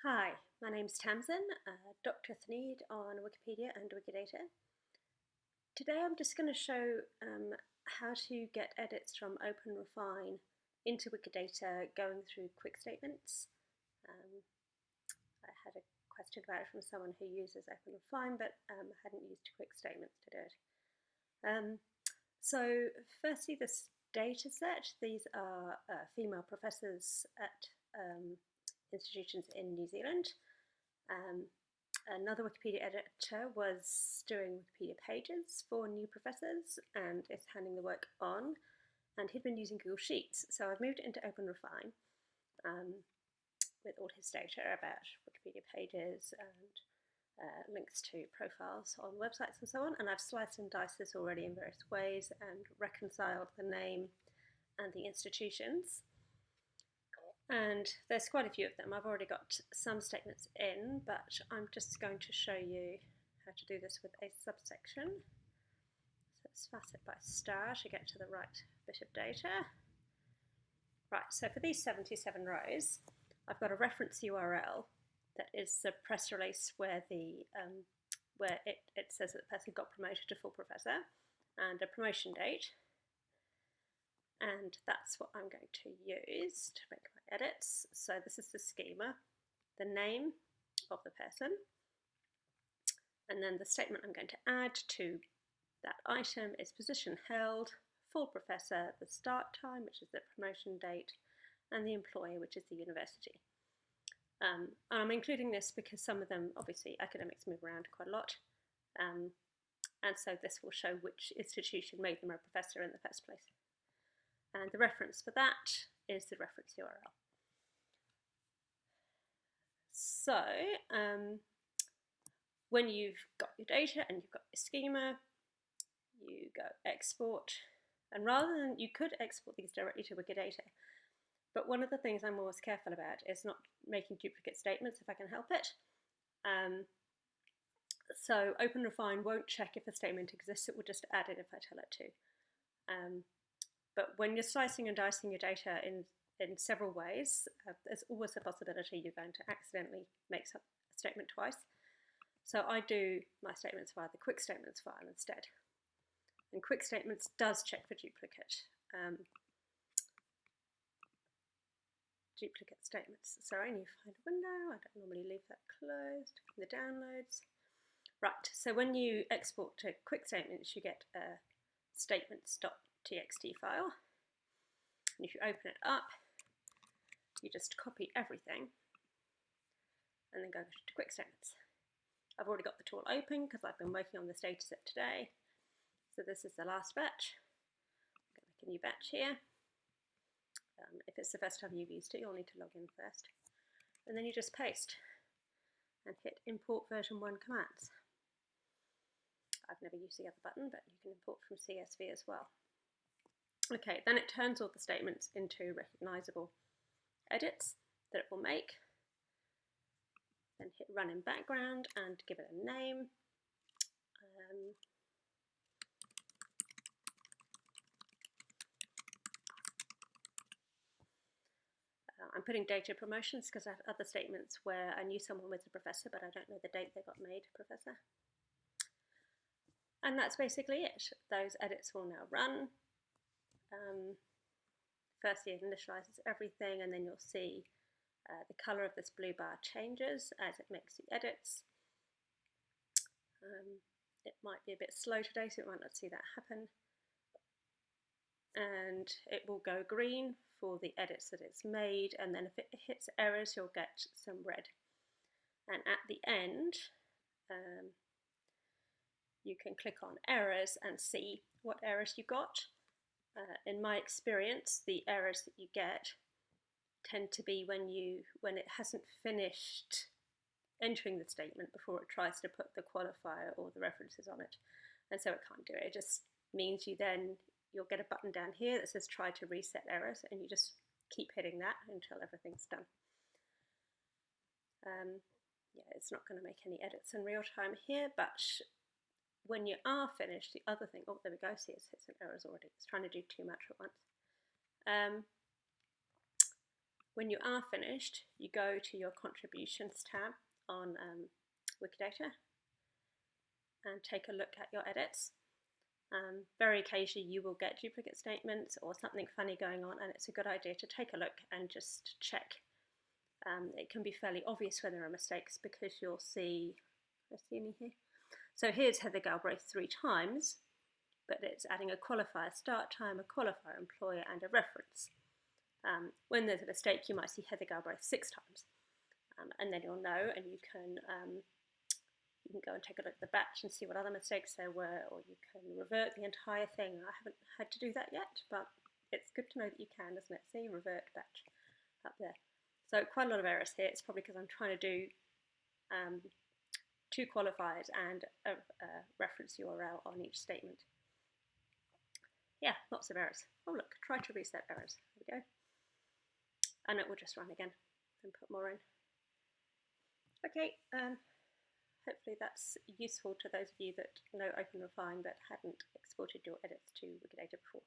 Hi, my name's Tamsin, Dr. Thneed on Wikipedia and Wikidata. Today I'm just going to show how to get edits from OpenRefine into Wikidata going through QuickStatements. I had a question about it from someone who uses OpenRefine but hadn't used QuickStatements to do it. So firstly, this data set, these are female professors at institutions in New Zealand. Another Wikipedia editor was doing Wikipedia pages for new professors and is handing the work on, and he'd been using Google Sheets. So I've moved it into OpenRefine with all his data about Wikipedia pages and links to profiles on websites and so on, and I've sliced and diced this already in various ways and reconciled the name and the institutions. And there's quite a few of them. I've already got some statements in, but I'm just going to show you how to do this with a subsection. So let's facet by star to get to the right bit of data. Right, so for these 77 rows, I've got a reference URL that is the press release where it says that the person got promoted to full professor, and a promotion date. And that's what I'm going to use to make my edits. So this is the schema, the name of the person, and then the statement I'm going to add to that item is position held, full professor, the start time, which is the promotion date, and the employer, which is the university. And I'm including this because some of them, obviously, academics move around quite a lot. And so this will show which institution made them a professor in the first place. And the reference for that is the reference URL. So when you've got your data and you've got your schema, you go export. And rather than, you could export these directly to Wikidata, but one of the things I'm always careful about is not making duplicate statements if I can help it. So OpenRefine won't check if a statement exists, it will just add it if I tell it to. But when you're slicing and dicing your data in several ways, there's always a possibility you're going to accidentally make a statement twice. So I do my statements via the QuickStatements file instead. And QuickStatements does check for duplicate statements. So I need to find a window. I don't normally leave that closed. The downloads. Right, so when you export to QuickStatements, you get a statements.txt file. And if you open it up, you just copy everything and then go to QuickStatements. I've already got the tool open because I've been working on this data set today. So this is the last batch. I'm going to make a new batch here. If it's the first time you've used it, you'll need to log in first. And then you just paste and hit import version 1 commands. I've never used the other button, but you can import from CSV as well. Okay, then it turns all the statements into recognizable edits that it will make. Then hit run in background and give it a name. I'm putting data promotions because I have other statements where I knew someone was a professor, but I don't know the date they got made professor. And that's basically it. Those edits will now run. Firstly, it initializes everything, and then you'll see the color of this blue bar changes as it makes the edits. It might be a bit slow today, so it might not see that happen. And it will go green for the edits that it's made, and then if it hits errors, you'll get some red. And at the end, you can click on errors and see what errors you got. In my experience, the errors that you get tend to be when it hasn't finished entering the statement before it tries to put the qualifier or the references on it, and so it can't do it. It just means you'll get a button down here that says try to reset errors, and you just keep hitting that until everything's done. Yeah, it's not going to make any edits in real time here, but when you are finished, the other thing, oh, there we go, see it's hit some errors already. It's trying to do too much at once. When you are finished, you go to your contributions tab on Wikidata and take a look at your edits. Very occasionally you will get duplicate statements or something funny going on, and it's a good idea to take a look and just check. It can be fairly obvious when there are mistakes because you'll see, see me here? So here's Heather Galbraith 3 times, but it's adding a qualifier start time, a qualifier employer, and a reference. When there's a mistake, you might see Heather Galbraith 6 times, and then you'll know, and you can go and take a look at the batch and see what other mistakes there were, or you can revert the entire thing. I haven't had to do that yet, but it's good to know that you can, isn't it? See, revert batch up there. So quite a lot of errors here. It's probably because I'm trying to do 2 qualifiers and a reference URL on each statement. Yeah, lots of errors. Oh look, try to reset errors. There we go. And it will just run again and put more in. Okay, hopefully that's useful to those of you that know OpenRefine but hadn't exported your edits to Wikidata before.